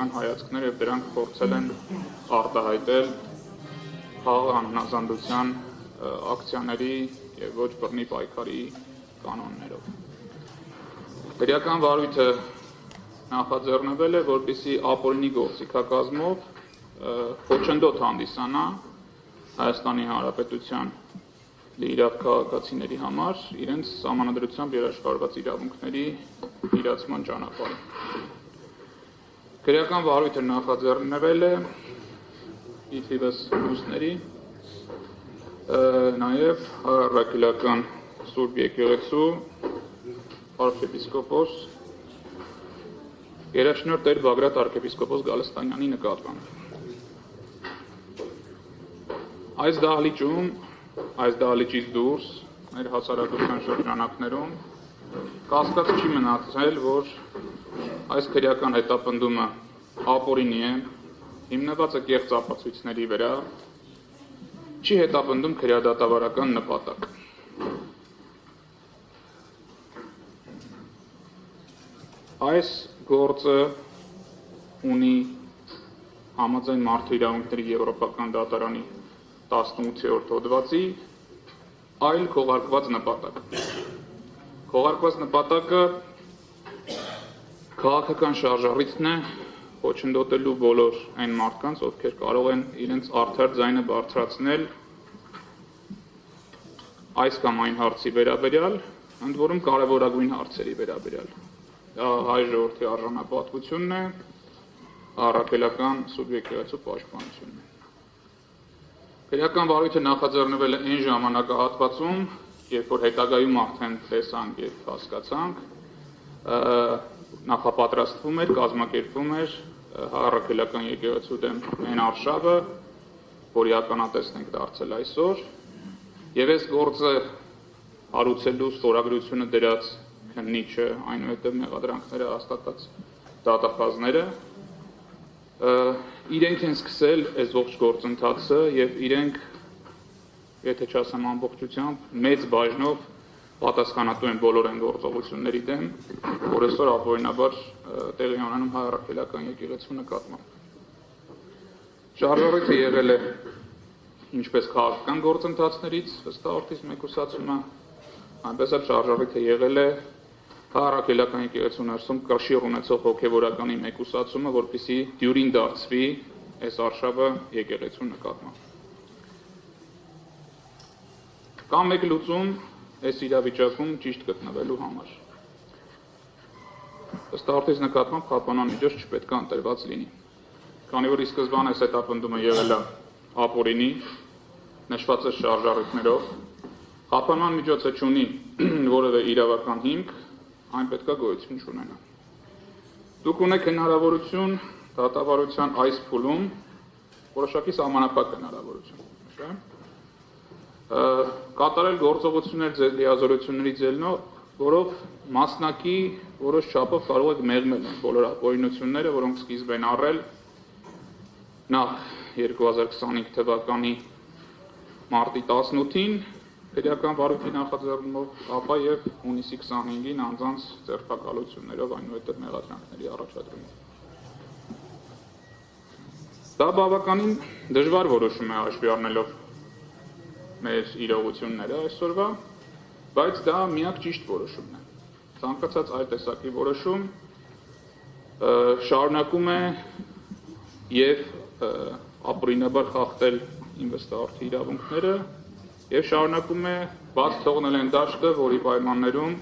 քրեական հայացքներ եւ դրանք փորձել են արտահայտել խաղաղ անհնազանդության ակցիաների եւ ոչ բռնի պայքարի կանոններով։ Քրեական վարույթը նախաձեռնվել է, որպեսզի ապօրինի գործիքակազմով խոչընդոտ հանդիսանա Հայաստանի Հանրապետության լիիրավ քաղաքացիների համար իրենց սահմանադրությամբ երաշխավորված իրավունքների իրացման ճանապարհը։ Քրեական վարույթը նախաձեռնվել է ի թիվս մյուսների, նաև Առաքելական Սուրբ Եկեղեցու arczepiskopos Երաշնորհ Տեր Բագրատ arczepiskopos Գալստանյանի նկատմամբ։ Այս դահլիճում, այս դահլիճից դուրս, մեր հասարակության շրջանակներում կասկած չի մնացել, որ այս քրեական հետապնդումը ապօրինի է, հիմնված է կեղծ ապացույցների վրա, չի հետապնդում քրեադատավարական նպատակ։ Այս գործը ունի համաձայն մարդու իրավունքների եվրոպական դատարանի 18-րդ հոդվածի այլ քողարկված նպատակ։ Քողարկված նպատակը քաղաքական շարժառիթն է խոչընդոտելու բոլոր այն մարդկանց, ովքեր կարող են իրենց արդար ձայնը բարձրացնել այս կամ այն հարցի վերաբերյալ, ընդ որում կարևորագույն հարցերի վերաբերյալ։ Դա հայ ժողովրդի արժանապատվությունն է, առաքելական Սուրբ Եկեղեցու պաշտպանությունն է։ Քրեական վարույթը նախաձեռնվել է այն ժամանակահատվածում, երբ որ հետագայում արդեն տեսանք եւ հասկացանք, նախապատրաստվում էր, կազմակերպվում էր առաքելական եկեղեցու դեմ այն արշավը, որի ականատեսն ենք դարձել այսօր, եւ այս գործը հարուցելու ստորագրությունը դրած քննիչը, այնուհետև մեղադրանքները հաստատած դատախազները իրենք են սկսել այս ողջ գործընթացը եւ իրենք, եթե չասեմ ամբողջությամբ, մեծ բաժնով պատասխանատու են բոլոր այն գործողությունների դեմ, որ այսօր ապօրինաբար տեղի ունենում հայ առաքելական եկեղեցու նկատմամբ։ Շարժառիթը եղել է ինչպես քաղաքական գործընթացներից, ըստ հաղորդից մեկուսացումը, այնպես էլ շարժառիթը եղել է առաքելական եկեղեցու ներսում կշիռ ունեցող հոգևորականի մեկուսացումը, որպեսզի դյուրին դարձվի այս արշավը եկեղեցու նկատմամբ։ Կա մեկ լուծում այս իրավիճակում ճիշտ գտնվելու համար։ Ըստ հաղորդից նկատմամբ խափանման միջոց չպետք է ընտրված լինի։ Քանի որ ի սկզբանե այս հետապնդումը եղել է ապօրինի, նշված է շարժառիթներով, խափանման միջոցը չունի որևէ իրավական հիմք, այն պետք է գոյություն չունենա։ Դուք ունեք հնարավորություն դատավարության այս փուլում որոշակի սահմանափակ հնարավորություն, կատարել գործողություններ ձեր լիազորությունների ձեռնով, որով մասնակի որոշ չափով կարող եք մեղմել բոլոր ապօրինությունները, որոնք սկիզբ են առել նախ 2025 թվականի մարտի 18-ին քրեական վարույթի նախաձեռնումով, ապա եւ հունիսի 25-ին անձանց ձերբակալություններով, այնուհետև մեղադրանքների առաջադրումով։ Դա բավականին դժվար որոշում է հաշվի առնելով մեր իրողությունները այսօրվա, բայց դա միակ ճիշտ որոշումն է։ Ցանկացած այլ տեսակի որոշում շարունակում է եւ ապօրինաբար խախտել ինվեստորի իրավունքները եւ շարունակում է բաց թողնել այն դաշտը, որի պայմաններում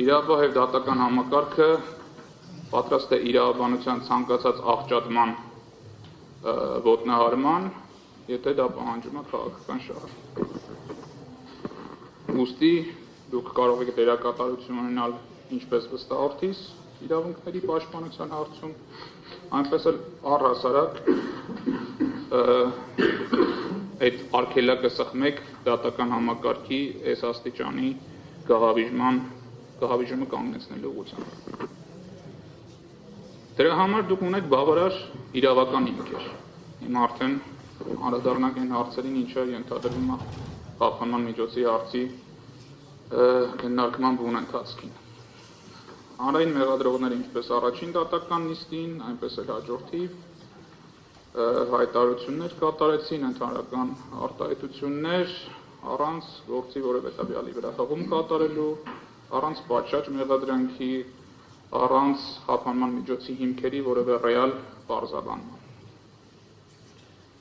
իրավապահ եւ դատական համակարգը պատրաստ է իրավաբանության ցանկացած աղճատման ոտնահարման, եթե դա պահանջում է քաղաքական շահը։ Ուստի դուք կարող եք դերակատարություն ունենալ ինչպես վստահորդիս իրավունքների պաշտպանության հարցում, այնպես էլ առհասարակ այդ արգելակը սխմեք դատական համակարգի այս աստիճանի գաղավիժումը կանգնեցնելու ուղղությամբ։ Դրա համար դուք ունեք բավարար իրավական հիմքեր։ Հիմա արդեն անդրադառնանք այն հարցերին, ինչը ենթադրվում է խափանման միջոցի հարցի քննարկման բուն ընթացքին։ Հանրային մեղադրողները ինչպես առաջին դատական նիստին, այնպես էլ հաջորդիվ հայտարարություններ կատարեցին, ընդհանրական արտահայտություններ առանց գործի որևէ տվյալի վրա հղում կատարելու, առանց պատշաճ մեղադրանքի, առանց խափանման միջոցի հիմքերի որևէ ռեալ պարզաբանման։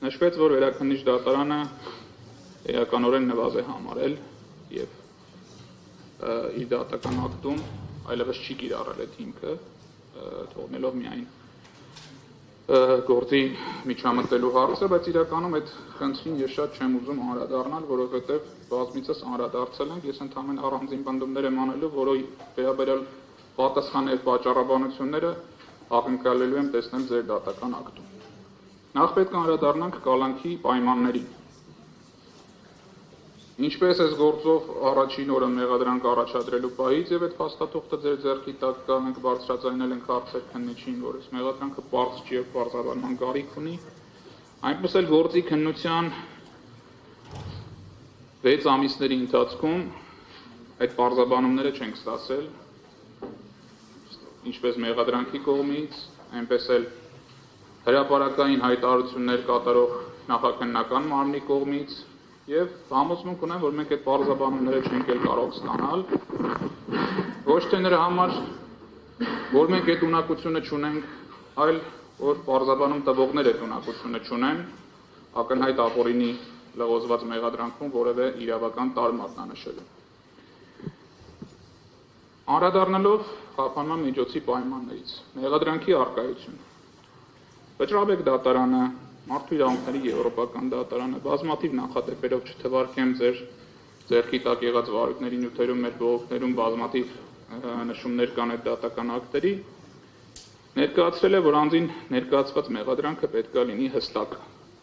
Նշվեց, որ վերաքննիչ դատարանը էականորեն նվազ է համարել եւ իր դատական ակտում այլևս չի կիրառել այդ հիմքը, թողնելով միայն գործի միջամտելու հարցը, բայց իրականում այդ խնդրին ես շատ չեմ ուզում անդրադառնալ, որովհետև բազմիցս անդրադարձել ենք, ես ընդհանրապես առանձին պնդումներ եմ անելու, որի վերաբերյալ պատասխան եւ պատճառաբանությունները ակնկալելու եմ տեսնել ձեր դատական ակտում։ Նախ պետք է անդրադառնանք կալանքի պայմաններին։ Ինչպես այս գործով առաջին օրը մեղադրանք առաջադրելու պահից եւ այդ փաստաթուղթը ձեր ձեռքի տակ կա, մենք բարձրաձայնել ենք հարցեր քննիչին, որ այս մեղադրանքը բարձ չի եւ բարձրաբանման կարիք ունի, այնպես էլ գործի քննության 6 ամիսների ընթացքում այդ բարձրաբանումները չենք ստացել, ինչպես մեղադրանքի կողմից, այնպես էլ հրապարակային հայտարարություններ կատարող նախաքննական մարմնի կողմից եւ համոզմունք ունեմ, որ մենք այդ բարձրաբանումները չենք էլ կարող ստանալ, ոչ թե նրա համար, որ մենք այդ ունակությունը չունենք, այլ որ բարձրաբանում տվողները այդ ունակությունը չունեն, ակնհայտ ապօրինի լղոզված մեղադրանքում որևէ իրավական տարր մատնանշելու։ Անդրադառնալով խափանման միջոցի պայմաններից, մեղադրանքի առկայություն։ Վճռաբեկ դատարանը, Մարդու իրավունքների եվրոպական դատարանը, բազմաթիվ նախադեպերով չթվարկեմ ձեր ձեռքի տակ եղած վարույթների նյութերում, մեր բողոքներում բազմաթիվ նշումներ կան այդ դատական ակտերի, ներկայացրել է, որ անձին ներկայացված մեղադրանքը պետք է լինի հստակ,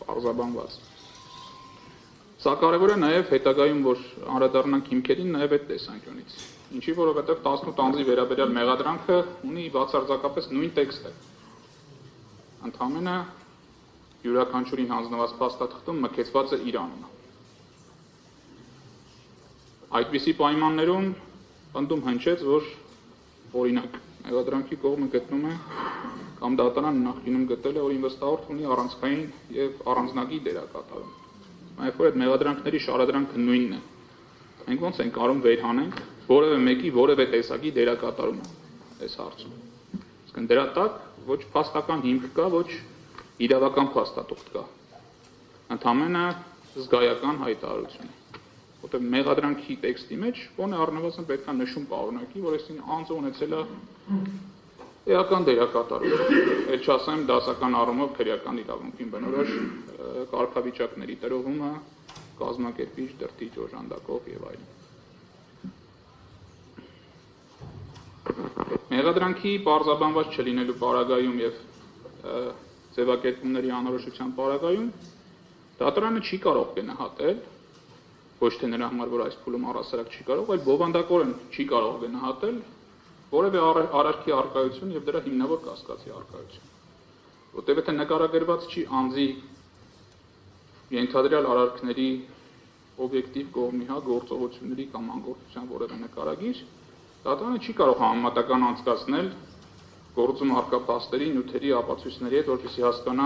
պարզաբանված։ Սա կարևոր է նաև հետագայում, որ անդրադառնանք հիմքերին, նաև այդ տեսանկյունից։ Ինչի որովհետև 18 անձի վերաբերյալ մեղադրանքը ունի բացարձակապես նույն տեքստը։ Ընդամենը յուրաքանչյուրին հանձնված փաստաթղթում մկեցված է իր անունը։ Այդպիսի պայմաններում պնդում հնչեց, որ օրինակ մեղադրանքի կողմը գտնում է կամ դատարանը նախկինում գտել է, որ ինվեստորը ունի առանցքային եւ առանձնագի դերակատարում։ Այլ որ այդ մեղադրանքների շարադրանքը նույնն է։ Մենք ոնց ենք կարող վեր հանենք որևէ մեկի որևէ տեսակի դերակատարումը այս հարցում։ Իսկ դրա տակ ոչ փաստական հիմք կա, ոչ իրավական փաստաթուղթ կա, ընդհանրապես զգայական հայտարարություն, որտեղ մեղադրանքի տեքստի մեջ ոնե առնվազն պետք է նշում պարունակի, որ այսին անձը ունեցել է էական դերակատարություն, էլ չասեմ դասական առումով քրեական իրավունքին բնորոշ կարգավիճակների տրողումը, կազմակերպիչ, դրդիչ, օժանդակող եւ այլն։ Մեղադրանքի պարզաբանված չլինելու պարագայում եւ ձևակերպումների անորոշության պարագայում դատարանը չի կարող գնահատել, ոչ թե նրա համար, որ այս փուլում առասարակ չի կարող, այլ բովանդակորեն չի կարող գնահատել որևէ արարքի առկայություն եւ դրա հիմնավոր կասկածի առկայություն։ Որտեղ եթե նկարագրված չի անձի ենթադրյալ արարքների օբյեկտիվ կողմի գործողությունների կամ անգործության որևէ նկարագիր, դատարանը չի կարող համեմատական անցկացնել գործում առկա փաստերի, նյութերի, ապացույցների հետ, որպեսզի հասկանա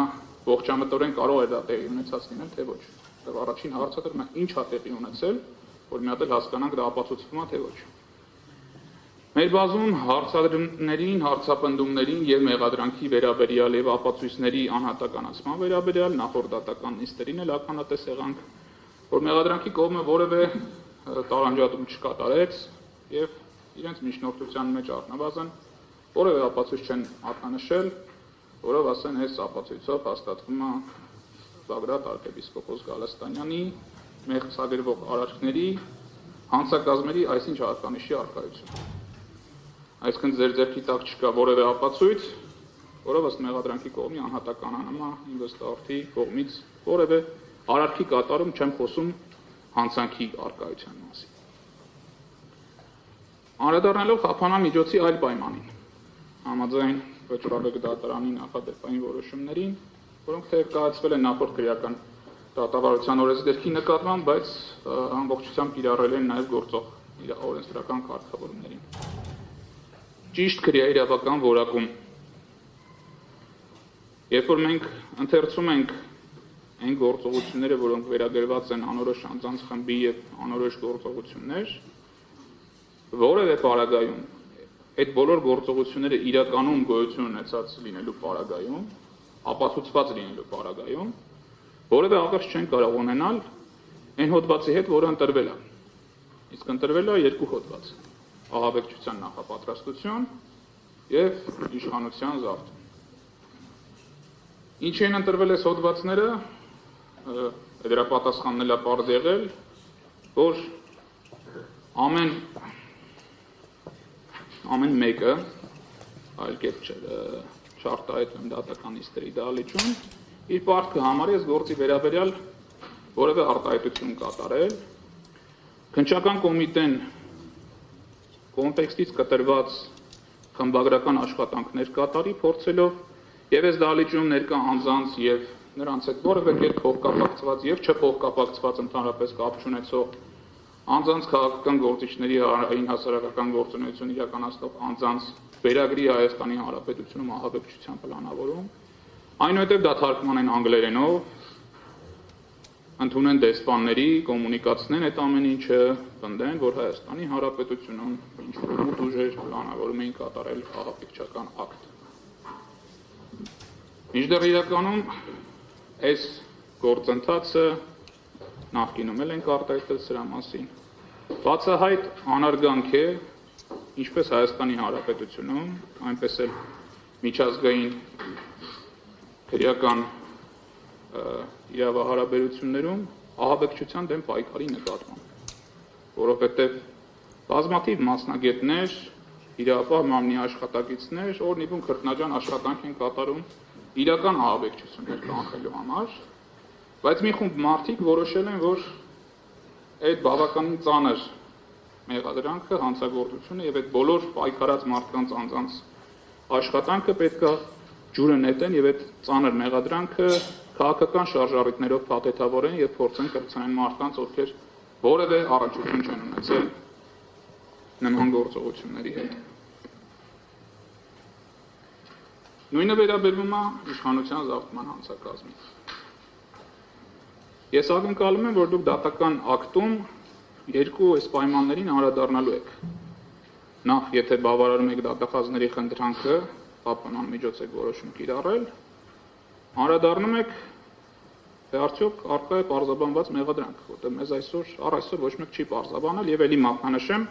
ողջամտորեն կարող է դա տեղի ունեցած լինել, թե ոչ։ Դա առաջին հարցը դեռ ինչ է տեղի ունեցել, որ մի հատ էլ հասկանանք դա ապացուցվում է, թե ոչ։ Մեր բազում հարցադրումներին, հարցապնդումներին եւ մեղադրանքի վերաբերյալ եւ ապացույցների անհատականացման վերաբերյալ նախորդ դատական նիստերին էլ ականատես եղանք, որ մեղադրանքի կողմը որևէ տարանջատում չկատարեց եւ իրենց միջնորդության մեջ առնվազն որևէ ապացույց չեն արտանշել, որով ասեն այս ապացույցով հաստատվում է Բագրատ arczepiskopos Գալստանյանի մեղսագրվող արարքների հանցակազմերի այսինչ հատկանիշի առկայություն։ Այսինքն ձեր ձեռքի տակ չկա որևէ ապացույց, որով ըստ մեղադրանքի կողմի անհատականանում է ինվեստորի կողմից որևէ արարքի կատարում, չեմ խոսում հանցանքի առկայության մասին։ Անդրադառնալով խափանման միջոցի այլ պայմանին, համաձայն վճռաբեկ դատարանի նախադեպային որոշումներին, որոնք թեև կայացվել են նախորդ քրեական դատավարության օրենսգրքի նկատմամբ, բայց ամբողջությամբ կիրառել են նաև գործող օրենսդրական կարգավորումներին։ ճիշտ քրեաիրավական որակում։ Երբ որ մենք ընթերցում ենք այն գործողությունները, որոնք վերագրված են անորոշ անձանց խմբի եւ անորոշ գործողություններ, որևէ պարագայում այդ բոլոր գործողությունները իրականում գոյություն ունեցած լինելու պարագայում, ապացուցված լինելու պարագայում, որևէ աղերս չեն կարող ունենալ այն հոդվածի հետ, որը ընտրվել է։ Իսկ ընտրվել է երկու հոդված՝ ահաբեկչության նախապատրաստություն եւ իշխանության զարթում։ Ինչի են ընտրվել այս հոդվածները, դրա պատասխանն էլ է պարզ եղել, որ ամեն մեկը, այլ կերպ չարտահայտվում դատական նիստերի դահլիճում, իր պարտքը համարի այս գործի վերաբերյալ որևէ արտահայտություն կատարել, քննչական կոմիտեն կոնտեքստից կտրված խմբագրական աշխատանքներ կատարի, փորձելով եւ այս դահլիճում ներկա անձանց եւ նրանց հետ որևէ կերպ փոխկապակցված եւ չփոխկապակցված ընդհանրապես կապ չունեցող անձանց քաղաքական գործիչների հանրային հասարակական գործունեություն իրականացնող անձանց վերագրի Հայաստանի Հանրապետությունում ահաբեկչության պլանավորում, այնուհետև դա թարգմանեն անգլերենով, ընդունեն դեսպանների, կոմունիկացնեն այդ ամեն ինչը, պնդեն, որ Հայաստանի Հանրապետությունում ինչ-որ մութ ուժեր պլանավորում էին կատարել ահաբեկչական ակտ։ Մինչդեռ իրականում այս գործընթացը նախկինում էլ ենք արտահայտել սրա մասին։ Բացահայտ անարգանք է ինչպես Հայաստանի Հանրապետությունում, այնպես էլ միջազգային քրեական իրավահարաբերություններում ահաբեկչության դեմ պայքարի նկատմամբ, որովհետև բազմաթիվ մասնագետներ, իրավապահ մարմնի աշխատակիցներ օրնիվում քրտնաջան աշխատանք են կատարում իրական ահաբեկչություններ կանխելու համար, բայց մի խումբ մարդիկ որոշել են, որ այդ բավականին ծանր մեղադրանքը, հանցագործությունը եւ այդ բոլոր պայքարած մարդկանց անձանց աշխատանքը պետք է ջուրը նետեն եւ այդ ծանր մեղադրանքը քաղաքական շարժառիթներով փաթեթավորեն եւ փորձեն կրկնեն մարդկանց, ովքեր որևէ առնչություն չեն ունեցել նման գործողությունների հետ։ Նույնը վերաբերվում է իշխանության զավթման հանցակազմին։ Ես ակնկալում եմ, որ դուք դատական ակտում երկու այս պայմաններին անդրադառնալու եք։ Նախ, եթե բավարարում եք դատախազների խնդրանքը, պահպանման միջոց եք որոշում կիրառել, անդրադառնում եք, թե արդյոք առկա է պարզաբանված մեղադրանք, որտեղ մեզ այսօր ոչ մեկ չի պարզաբանել եւ ելի մատնանշեմ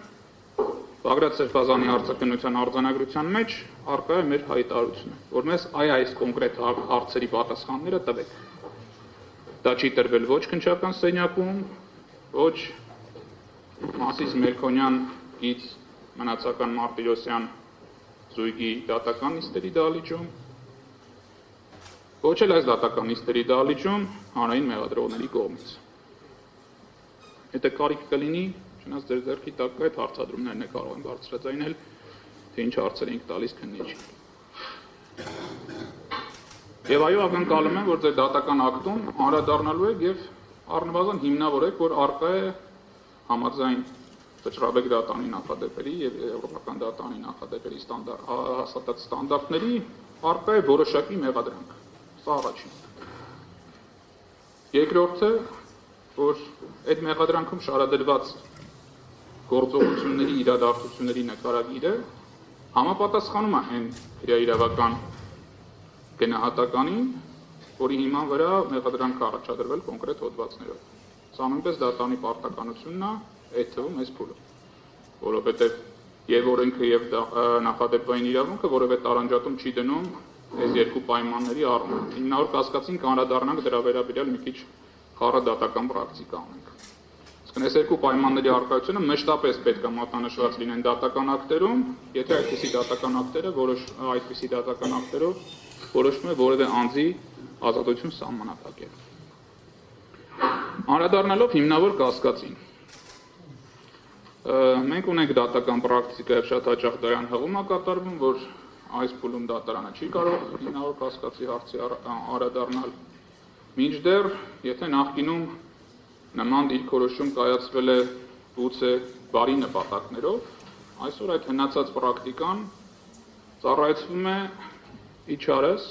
Բագրատ Սերբազանի արձակնության արձանագրության մեջ առկա է մեր հայտարարությունը, որ մեզ այս կոնկրետ հարցերի պատասխանները տվեք։ Դա չի տրվել ոչ քննչական սենյակում, ոչ Մասիս Մելքոնյանից մնացական Մարտիրոսյան զույգի դատական նիստերի դահլիճում, ոչ էլ այս դատական նիստերի դահլիճում հանրային մեղադրողների կողմից։ Եթե կարիք կլինի, չնայած ձեր ձեռքի տակ այդ հարցադրումներն է կարող են բարձրաձայնել, թե ինչ հարցեր ենք տալիս քննիչին։ Եվ այո, ակնկալում եմ, որ ձեր դատական ակտում անդրադառնալու եք եւ առնվազն հիմնավորեք, որ առկա է համաձայն Վճռաբեկ դատանի նախադեպերի եւ Եվրոպական դատանի նախադեպերի հաստատած ստանդարտների առկա է որոշակի մեղադրանք։ Սա առաջին։ Երկրորդը, որ այդ մեղադրանքում շարադրված գործողությունների իրադարձությունների նկարագիրը համապատասխանում է այն իրավական գնահատականին, որի հիման վրա մեղադրանքը առաջադրվել կոնկրետ հոդվածներով։ Սա նույնպես դատանի պարտականությունն է, այդ թվում այս փուլը, որովհետև եւ օրենքը եւ նախադեպային իրավունքը որևէ տարանջատում չի դնում այս երկու պայմանների առումով։ Հիմնավոր կասկածին կանդրադառնանք դրա վերաբերյալ մի քիչ խառը դատական պրակտիկա ունենք։ Իսկ այս երկու պայմանների առկայությունը մշտապես պետք է մատնանշված լինեն դատական ակտերում, եթե այդպիսի դատական ակտերով որոշվում է որևէ անձի ազատություն սահմանափակել։ Անդրադառնալով հիմնավոր կասկածին, մենք ունենք դատական պրակտիկա եւ շատ հաճախ դրան հղում է կատարվում, որ այս փուլում դատարանը չի կարող հիմնավոր կասկածի հարցի անդրադառնալ, մինչդեռ եթե նախկինում նման դիրքորոշում կայացվել է գուցե բարի նպատակներով, այսօր այդ հնացած պրակտիկան ծառայեցվում է իջարս,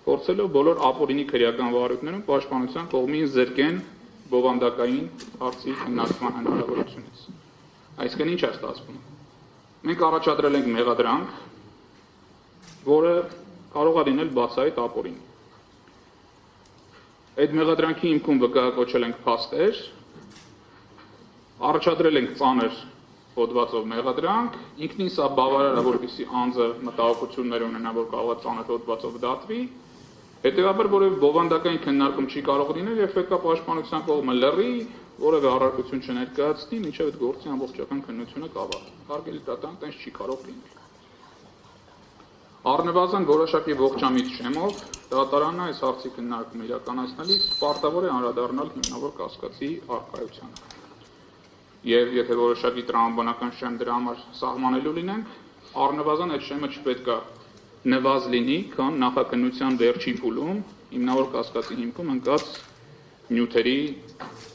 փորձելով բոլոր ապօրինի քրեական վարույթներում պաշտպանության կողմին զրկեն բովանդակային հարցի քննարկման հնարավորությունից։ Այսինքն ինչ է ստացվում։ Մենք առաջադրել ենք մեղադրանք, որը կարող է լինել բացահայտ ապօրինի։ Այդ մեղադրանքի հիմքում վկայակոչել ենք փաստեր, առաջադրել ենք ծանր հոդվածով մեղադրանք, ինքնին սա բավարար է, որպեսզի անձը մտահոգություններ ունենա, որ կարող է ծանր հոդվածով դատվի, հետևաբար որևէ բովանդակային քննարկում չի կարող լինել եւ պետք է պաշտպանության կողմը լռի, որևէ առարկություն չներկայացնի, մինչեւ այդ գործի ամբողջական քննությունը կավարտի։ Հարգելի դատարան, տենց չի կարող լինել։ Առնվազն որոշակի ողջամիտ շեմով դատարանը այս հարցի քննարկումը իրականացնելիս պարտավոր է անդրադառնալ հիմնավոր կասկածի առկայությանը։ Եվ եթե որոշակի տրամաբանական շեմ դրա համար սահմանելու լինենք, առնվազն այդ շեմը չպետք է նվազ լինի, քան նախաքննության վերջի փուլում հիմնավոր կասկածի հիմքում ընկած նյութերի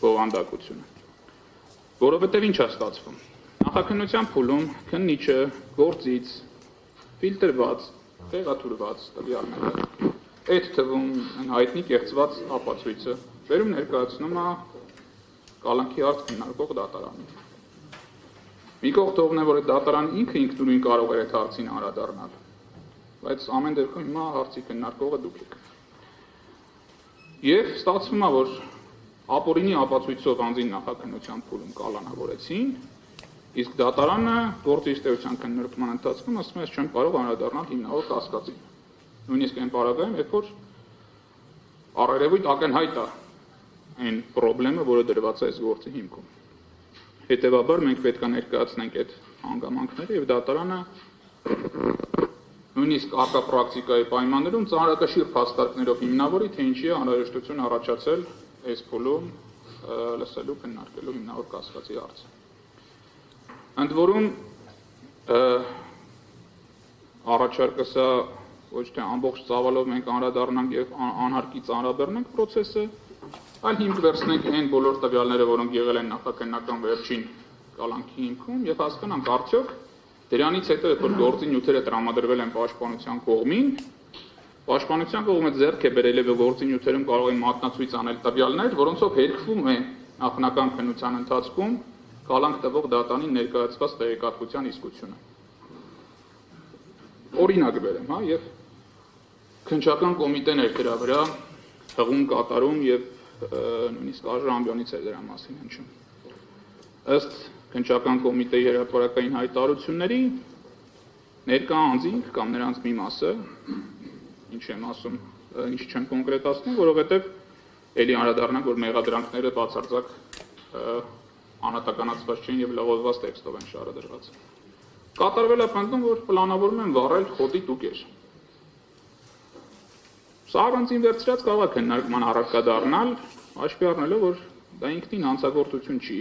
բովանդակությունը։ Որովհետև ինչ է ստացվում։ Նախաքննության փուլում քննիչը գործից ֆիլտրված, տեղաթուրված տվյալները, այդ թվում հայտնի կեղծված ապացույցը վերում ներկայացնում է կալանքի հարց քննարկող դատարանին։ Մի կողմ թողնեմ, որ այդ դատարանը ինքը ինքնուրույն կարող է այդ հարցին անդրադառնալ, բայց ամեն դեպքում հիմա հարցի քննարկողը դուք եք։ Եվ ստացվում է, որ ապօրինի ապացույցով անձին նախաքննության փուլում կալանավորեցին, իսկ դատարանը գործի ըստեյության քննարկման ընթացքում ասում է, ես չեմ կարող անդրադառնալ հիմնավոր կասկածին։ Նույնիսկ այն պարագայում, երբ որ առերևույթ ակնհայտ է այն խնդրումը, որը դրված է այս գործի հիմքում։ Հետևաբար մենք պետք է ներկայացնենք այդ հանգամանքները եւ դատարանը նույնիսկ արկա պրակտիկայի պայմաններում ծանրակշիռ փաստարկներով հիմնավորի, թե ինչի է անհրաժեշտություն առաջացել այս փուլում լսելու քննարկելու հիմնավոր կասկածի հարցը։ Ընդ որում առաջարկը սա ոչ թե ամբողջ ծավալով մենք անդրադառնանք եւ անհարկի ծանրաբեռնենք process-ը, այլ հիմք վերցնենք այն բոլոր տվյալները, որոնք եղել են նախաքննական վերջին կալանքի հիմքում եւ հասկանանք արդյոք դրանից հետո երբ որ գործի նյութերը տրամադրվել են պաշտպանության կողմին, պաշտպանության կողմը ձեռք է բերել եւ գործի նյութերում կարող են մատնացույց անել տվյալներ, որոնցով հերքվում է նախնական քննության ընթացքում կալանք տվող դատանին ներկայացված տեղեկատվության իսկությունը։ Օրինակ բերեմ, հա, եւ քննչական կոմիտեն էր դրա վրա հղում կատարում եւ նույնիսկ արժանամբյոնից էր դրա մասին հնչում։ Ըստ քննչական կոմիտեի հրապարակային հայտարարությունների ներկա անձինք կամ նրանց մի մասը, ինչ եմ ասում, ինչ չեմ կոնկրետացնում, որովհետեւ ելի անդրադառնանք, որ մեղադրանքները բացարձակ անհատականացված չեն եւ լողոզված տեքստով են շարադրված։ Կատարվել է պնդում, որ պլանավորում են վառել խոտի տուկեր։ Սա առանցին վերցրած կարող է քննարկման առարկա դառնալ, հաշվի առնելով, որ դա ինքնին հանցագործություն չի,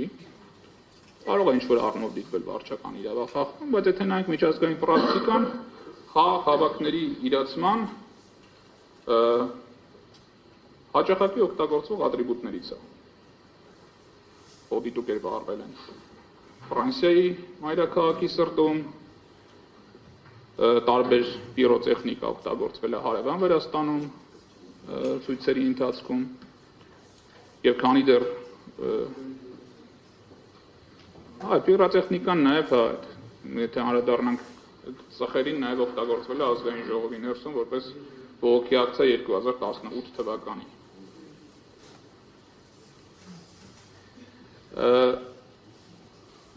կարող է ինչ-որ առնով դիտվել վարչական իրավախախտում, բայց եթե նայենք միջազգային պրակտիկան, հավաքների իրացման հաճախակի օգտագործվող ատրիբուտներից է։ Խոտի տուկեր վառվել են Ֆրանսիայի մայրաքաղաքի սրտում, տարբեր պիրոտեխնիկա օգտագործվել է Հարևան Վրաստանում ցույցերի ընթացքում եւ քանի դեռ պիրոտեխնիկան նաեւ եթե անդրադառնանք ծխերին նաեւ օգտագործվել է ազգային ժողովի ներսում որպես բողոքի ակցիա 2018 թվականին։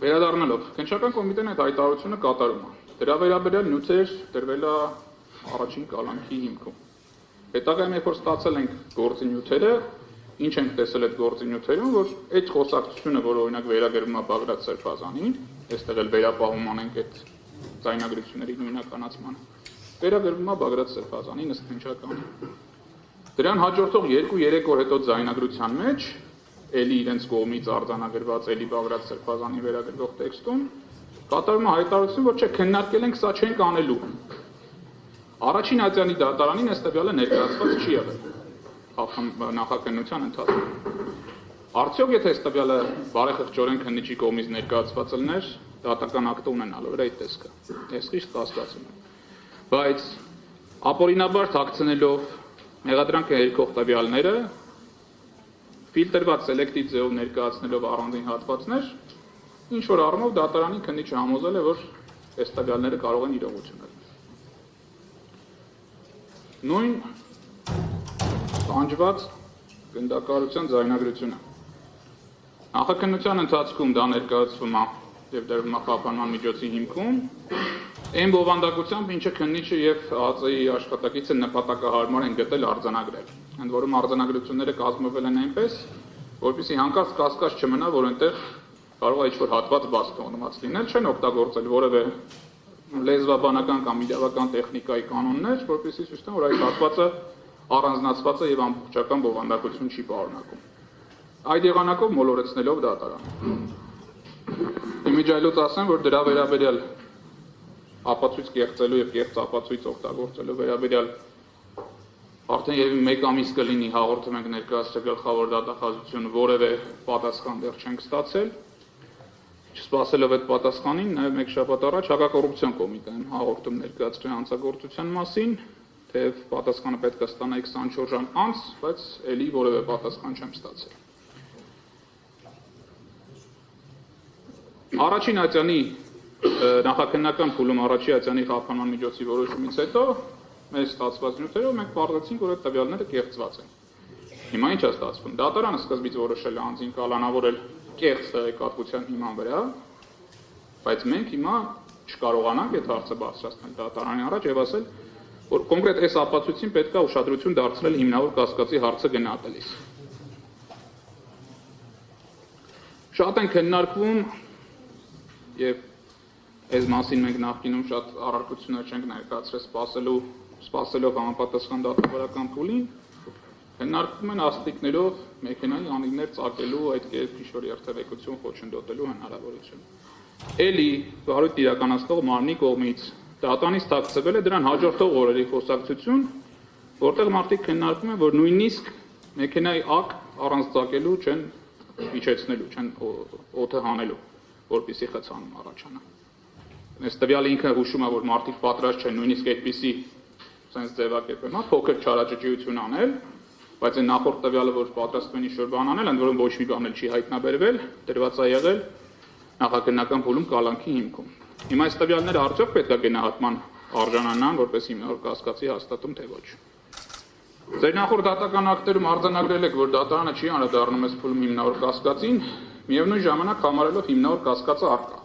Վերադառնալով, քննչական կոմիտեն այդ հայտարարությունը կատարում է։ Դրա վերաբերյալ նյութեր դրվել է առաջին կալանքի հիմքում։ Հետագայում երբ որ ստացել ենք գործի նյութերը, ինչ ենք տեսել այդ գործի նյութերում, որ այդ խոսակցությունը, որ օրինակ վերագրվում է Բաղրատ Սրբազանին, այստեղ էլ վերապահում անենք այդ ձայնագրությունների նույնականացմանը, վերագրվում է Բաղրատ Սրբազանին ըստ քննչականի։ Դրան հաջորդող 2-3 օր հետո ձայնագրության մեջ էլի իրենց կողմից արձանագրված էլի Բաղրատ Սրբազանի վերագրվող տեքստում կատարվում է հայտարարություն, որ չէ քննարկել ենք, սա չենք անելու։ Առաջին ատյանի դատարանին այս տվյալը ներկայացված չի եղել նախաքննության ընթացքում։ Արդյոք եթե այս տվյալը բարեխղճորեն քննիչի կողմից ներկայացված լիներ, դատական ակտ ունենալու էր այդ տեսքը։ Ես խիստ կասկածում եմ։ Բայց ապօրինաբար թաքցնելով մեղադրանքը հերքող տվյալները, ֆիլտրված սելեկտիվ ձևով ներկայացնելով առանձին հատվածներ, ինչ որ առումով դատարանի քննիչը համոզել է, որ այս տվյալները կարող են իրողություն լինել։ Նույն տանջված գնդակահարության ձայնագրությունը։ Նախաքննության ընթացքում դա ներկայացվում է եւ դրվում է խափանման միջոցի հիմքում, այն բովանդակությամբ, ինչը քննիչը եւ ԱԾ-ի աշխատակիցը նպատակահարմար են գտել արձանագրել։ Ընդ որում արձանագրությունները կազմվել են այնպես, որպեսզի հանկարծ կասկած չմնա, որ այնտեղ կարող է ինչ-որ հատված բաց թողնված լինել, չեն օգտագործել որևէ լեզվաբանական կամ իրավական տեխնիկայի կանոններ, որպեսզի ցույց տան, որ այդ հատվածը առանձնացված է եւ ամբողջական բովանդակություն չի պարունակում։ Այդ եղանակով մոլորեցնելով դատարանը։ Իմիջայլոց ասեմ, որ դրա վերաբերյալ ապացույց կեղծելու եւ կեղծ ապացույց օգտագործելու վերաբերյալ արդեն եւ 1 ամիս կլինի հաղորդում ենք ներկայացրել գլխավոր դատախազությունը, որևէ պատասխան դեռ չենք ստացել։ Չսպասելով այդ պատասխանին, նաեւ 1 շաբաթ առաջ հակակոռուպցիոն կոմիտեն հաղորդում ներկայացրել հանցագործության մասին, թեև պատասխանը պետք է ստանայի 24 ժամ անց, բայց ելի որևէ պատասխան չեմ ստացել։ Առաջին ատյանի նախաքննական փուլում առաջի ատյանի խափանման միջոցի որոշումից հետո մեր ստացված նյութերով մենք պարզեցինք, որ այդ տվյալները կեղծված են։ Հիմա ինչ է ստացվում։ Դատարանը սկզբից որոշել է անձին կալանավորել կեղծ տեղեկատվության հիման վրա, բայց մենք հիմա չկարողանանք այդ հարցը բարձրացնել դատարանի առաջ եւ ասել, որ կոնկրետ այս ապացույցին պետք է ուշադրություն դարձնել հիմնավոր կասկածի հարցը գնահատելիս։ Շատ են քննարկվում եւ այս մասին մենք նախկինում շատ առարկություններ չենք ներկայացրել սպասելով համապատասխան դատավարական փուլին, քննարկվում են աստիճներով մեքենայի անիվներ ծակելու այդ կերպ ինչ-որ երթևեկություն խոչընդոտելու հնարավորություն։ Էլի վարույթ իրականացնող մարմնի կողմից դատանից թաքցվել է դրան հաջորդող օրերի խոսակցություն, որտեղ մարդիկ քննարկում են, որ նույնիսկ մեքենայի ակ առանց ծակելու չեն իջեցնելու, չեն օդը հանելու, որպեսզի խցանում առաջանա։ Այս տվյալը ինքը հուշում է, որ մարդիկ պատրաստ չեն նույնիսկ այդպիսի sense ձևակերպել, փոքր չարաճճիություն անել, բայց այն նախորդ տվյալը, որ պատրաստվում են ինչ-որ բան անել, ընդ որում ոչ մի բան էլ չի հայտնաբերվել, դրված է եղել նախաքննական փուլում կալանքի հիմքում։ Հիմա այս տվյալները արդյոք պետք է գնահատման արժանանան, որպես հիմնավոր կասկածի հաստատում, թե ոչ։ Ձեր նախորդ դատական ակտերում արձանագրել եք, որ դատարանը չի անդրադառնում այս փուլում հիմնավոր կասկածին, միևնույն ժամանակ համարելով հիմնավոր կասկածը առկա։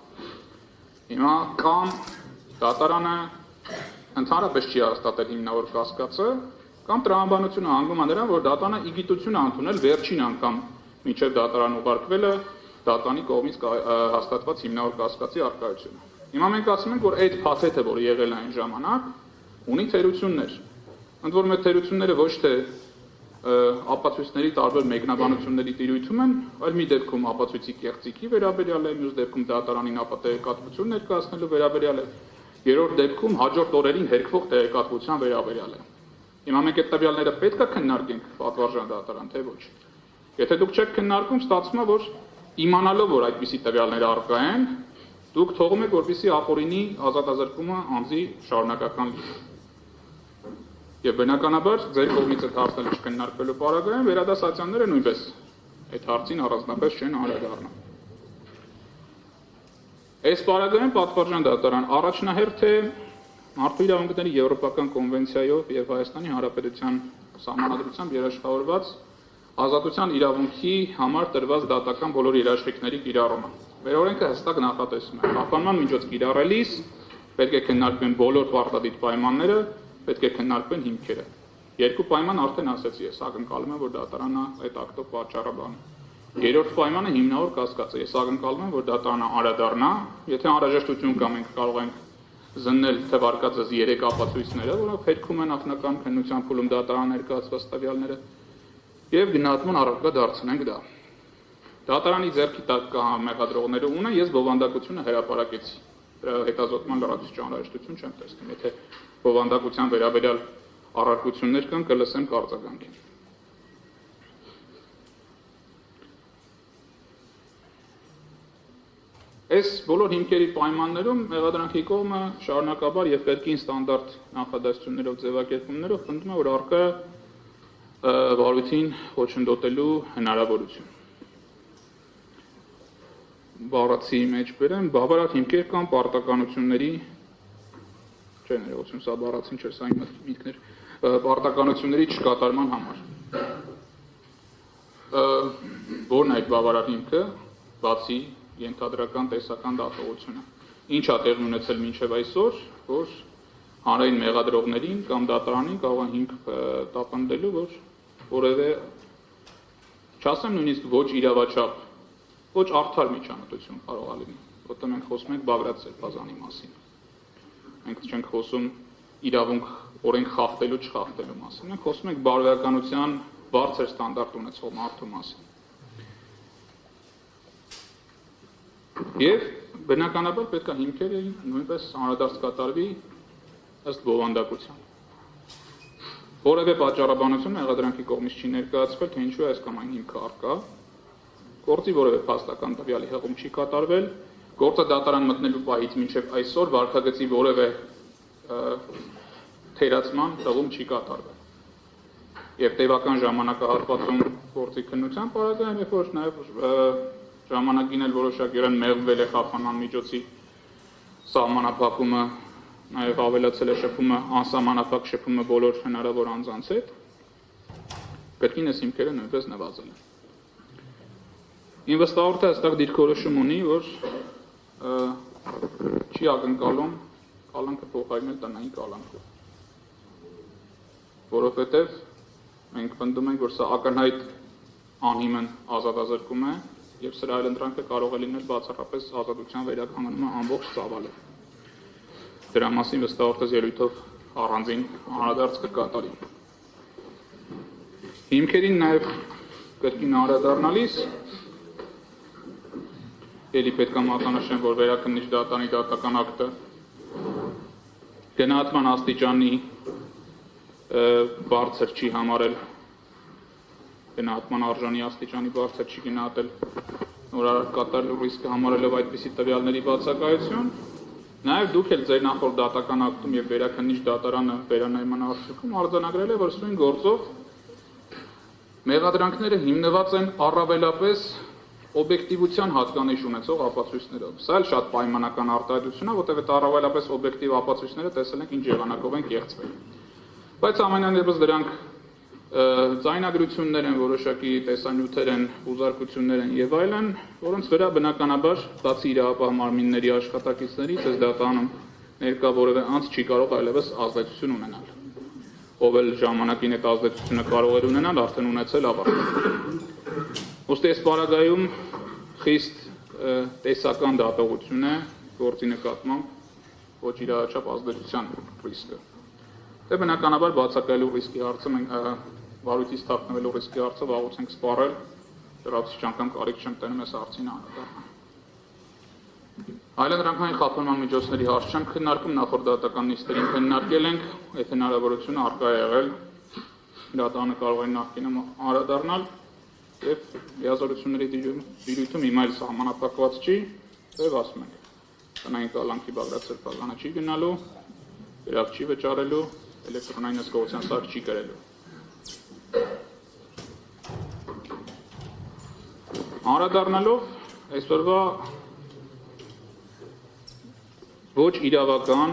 Հիմա կամ դատարանը ընդհանրապես չի հաստատել հիմնավոր կասկածը, կամ տրամաբանությունը հանգում է նրան, որ դատարանը իգիտություն է ընդունել վերջին անգամ մինչև դատարան ուղարկվելը դատանի կողմից հաստատված հիմնավոր կասկածի առկայությունը։ Հիմա մենք ասում ենք, որ այդ փաթեթը, որը եղել է այն ժամանակ, ունի թերություններ։ Ընդ որում այդ թերությունները ոչ թե ապացույցների տարբեր մեկնաբանությունների տիրույթում են, այլ մի դեպքում ապացույցի կեղծիքի վերաբերյալ է, մյուս դեպքում դատարանին ապատեգատվություն ներկայացնելու վերաբերյալ է, երրորդ դեպքում հաջորդ օրերին հերքվող տեղեկատվության վերաբերյալ է։ Հիմա մենք այդ տվյալները պետք է քննարկենք պատվարժան դատարան, թե ոչ։ Եթե դուք չեք քննարկում, ստացվում է, որ իմանալով, որ այդպիսի տվյալներ առկա են, դուք թողում եք, որպեսզի ապօրինի ազատազրկումը անձի շարունակական լինի։ Եվ բնականաբար ձեր կողմից այդ հարցը չքննարկվելու պարագայում վերադասացիաները նույնպես այդ հարցին առանձնապես չեն անդրադառնա։ Այս պարագայում պատվարժան դատարան առաջնահերթ է մարդու իրավունքների եվրոպական կոնվենցիայով եւ Հայաստանի Հանրապետության սահմանադրությամբ երաշխավորված ազատության իրավունքի համար տրված դատական բոլոր երաշխիքների կիրառումը։ Մեր օրենքը հստակ նախատեսում է խափանման միջոց կիրառելիս պետք է քննարկվեն բոլոր պարտադիր պայմանները, պետք է քննարկվեն հիմքերը։ Երկու պայման արդեն ասեցի ես, ակնկալում եմ, որ դատարանը այդ ակտով պատճառաբանի։ Երրորդ պայմանը հիմնավոր կասկած է։ Ես ակնկալում եմ, որ դատարանը անդրադառնա, եթե անհրաժեշտություն կա, մենք կարող ենք զննել թվարկածս 3 ապացույցները, որոնք հերքում են նախնական քննության փուլում դատարան ներկայացված տվյալները, եւ գնահատման առարկա դարձնենք դա։ Դատարանի ձեռքի տակ կա մեղադրողները ունեն, ես բովանդակությունը հրապարակեցի։ Դրա հետազոտման լրացուցիչ անհրաժեշտություն չեմ տեսնում, եթե բովանդակության վերաբերյալ առարկություններ կան, կլսեմ կարձագանքին։ Այս բոլոր հիմքերի պայմաններում մեղադրանքի կողմը շարունակաբար եւ կրկին ստանդարտ նախադասություններով ձևակերպումներով պնդում է, որ առկա վարույթին խոչընդոտելու հնարավորություն։ Բառացի մեջ բերեմ բավարար հիմքեր կան պարտականությունների, չէ, ներողություն, սա բառացին չէ, սա իմ միտքներ, պարտականությունների չկատարման համար։ Որն է այդ բավարար հիմքը, բացի ենթադրական տեսական դատողությունը։ Ինչ է տեղի ունեցել մինչև այսօր, որ հանրային մեղադրողներին կամ դատարանին կարող են հիմք տապանդելու, որ որևէ, չասեմ նույնիսկ ոչ իրավաչափ, ոչ արդար միջամտություն կարող է լինի, որտեղ մենք խոսում ենք Բագրատ Սրբազանի մասին։ Մենք չենք խոսում իրավունք օրենք խախտելու չխախտելու մասին, մենք խոսում ենք բարոյականության բարձր ստանդարտ ունեցող մարդու մասին։ Եվ բնականաբար պետք է հիմքերը նույնպես անդրադարձ կատարվի ըստ բովանդակության։ Որևէ պատճառաբանություն մեղադրանքի կողմից չի ներկայացվել, թե ինչու է այս կամ այն հիմքը առկա, գործի որևէ փաստական տվյալի հղում չի կատարվել, գործը դատարան մտնելու պահից մինչև այսօր վարքագծի որևէ թերացման հղում չի կատարվել։ Եվ տևական ժամանակահատվածում գործի քննության պարագայում, երբ որ նաև ժամանակին էլ որոշակիորեն մեղմվել է խափանման միջոցի սահմանափակումը, նաև ավելացել է շփումը, անսահմանափակ շփումը բոլոր հնարավոր անձանց հետ, կրկին այս հիմքերը նույնպես նվազել են։ Իմ վստահորթը այստեղ դիրքորոշում ունի, որ չի ակնկալում կալանքը փոխարինել տնային կալանքով, որովհետև մենք պնդում ենք, որ սա ակնհայտ անհիմն ազատազրկում է և սրա այլընտրանքը կարող է լինել բացառապես ազատության վերականգնումը ամբողջ ծավալով։ Դրա մասին վստահորդս ելույթով առանձին անդրադարձ կկատարի։ Հիմքերին նաև կրկին անդրադառնալիս ելի պետք է մատնանշեմ, որ վերաքննիչ դատարանի դատական ակտը գնահատման աստիճանի բարձր չի համարել, գնահատման արժանի աստիճանի բարձր չի գնահատել նորարար կատարելու ռիսկը համարելով այդպիսի տվյալների բացակայություն, նաև դուք էլ ձեր նախորդ դատական ակտում եւ վերաքննիչ դատարանը վերանայման արդյունքում արձանագրել է, որ սույն գործով մեղադրանքները հիմնված են առավելապես օբյեկտիվության հատկանիշ ունեցող ապացույցներով։ Սա էլ շատ պայմանական արտահայտություն է, որտեղ այդ առավելապես օբյեկտիվ ապացույցները տեսել ենք ինչ եղանակով են կեղծվել։ Բայց ամենաներևս դրանք ձայնագրություններ են, որոշակի տեսանյութեր են, ուզարկություններ են եւ այլն, որոնց վրա բնականաբար բացի իրավապահ մարմինների աշխատակիցներից այս դատարանում ներկա որևէ անձ չի կարող այլևս ազդեցություն ունենալ։ Ով էլ ժամանակին այդ ազդեցությունը կարող էր ունենալ, արդեն ունեցել ավարտել։ Ուստի այս պարագայում խիստ տեսական դատողություն է գործի նկատմամբ ոչ իրավաչափ ազդեցության ռիսկը։ Դե բնականաբար բացակայելու ռիսկի հարցը մենք վարույթից թաքնվելու ռիսկի հարցը վաղուց ենք սպառել, դրանից անգամ կարիք չեմ տենում այս հարցին անդրադառնալ։ Այլընտրանքային խափանման միջոցների հարց չեմ քննարկում, նախորդ դատական նիստերին քննարկել ենք, այդ հնարավորությունը առկա է եղել, դատարանը կարող է նախկինում անդրադառնալ եւ լիազորությունների դիրույթում հիմա էլ սահմանափակված չի, եւ ասում ենք տնային կալանքի Բագրատ Սրբազանը չի գնալու, գրավ չի վճարելու, էլեկտրոնային հսկողության սարք չի կրելու։ Անդրադառնալով այսօրվա ոչ իրավական,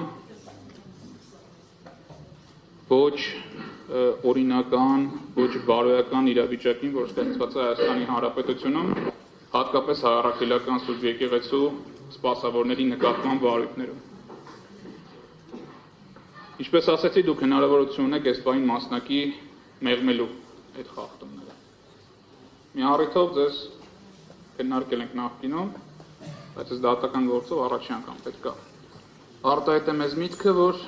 ոչ օրինական, ոչ բարոյական իրավիճակին, որ ստեղծված է Հայաստանի Հանրապետությունում, հատկապես հայ-առաքելական սուրբ եկեղեցու սպասավորների նկատմամբ վարույթներում։ Ինչպես ասեցի, դուք հնարավորություն ունեք այս բանին մասնակի մեղմելու այդ խախտումները։ Մի առիթով ձեզ քննարկել ենք նախկինում, բայց այս դատական գործով առաջի անգամ պետք է արտահայտեմ մեզ միտքը, որ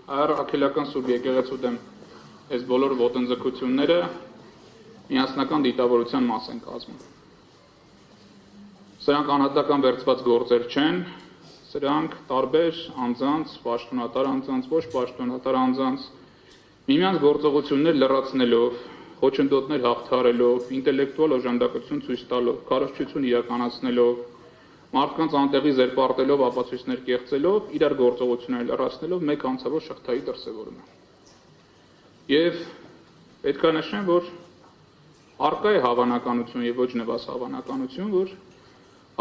հայ-առաքելական սուրբ եկեղեցու դեմ այս բոլոր ոտնձգությունները միասնական դիտավորության մաս են կազմում։ Սրանք անհատական վերցված գործեր չեն, սրանք տարբեր անձանց, պաշտոնատար անձանց, ոչ պաշտոնատար անձանց, միմյանց գործողություններ լրացնելով, խոչընդոտներ հաղթարելով, ինտելեկտուալ օժանդակություն ցույց տալով, քարոզչություն իրականացնելով, մարդկանց անտեղի զերպարտելով, ապացույցներ կեղծելով, իրար գործողություններ լրացնելով մեկ անձավոր շղթայի դրսևորում է։ Եվ պետք է նշեմ, որ առկա է հավանականություն եւ ոչ նվազ հավանականություն, որ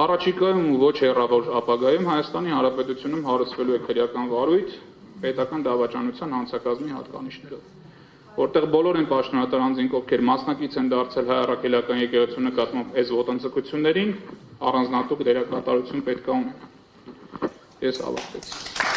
առաջիկայում ու ոչ հեռավոր ապագայում Հայաստանի Հանրապետությունում հարուցվելու է քրեական վարույթ պետական դավաճանության հանցակազմի հատկանիշներով, որտեղ բոլոր են պաշտոնատար անձինք, ովքեր մասնակից են դարձել հայ առաքելական եկեղեցու նկատմամբ այս ոտնձգություններին, առանձնահատուկ դերակատարություն պետք է ունենան։ Ես ավարտեցի։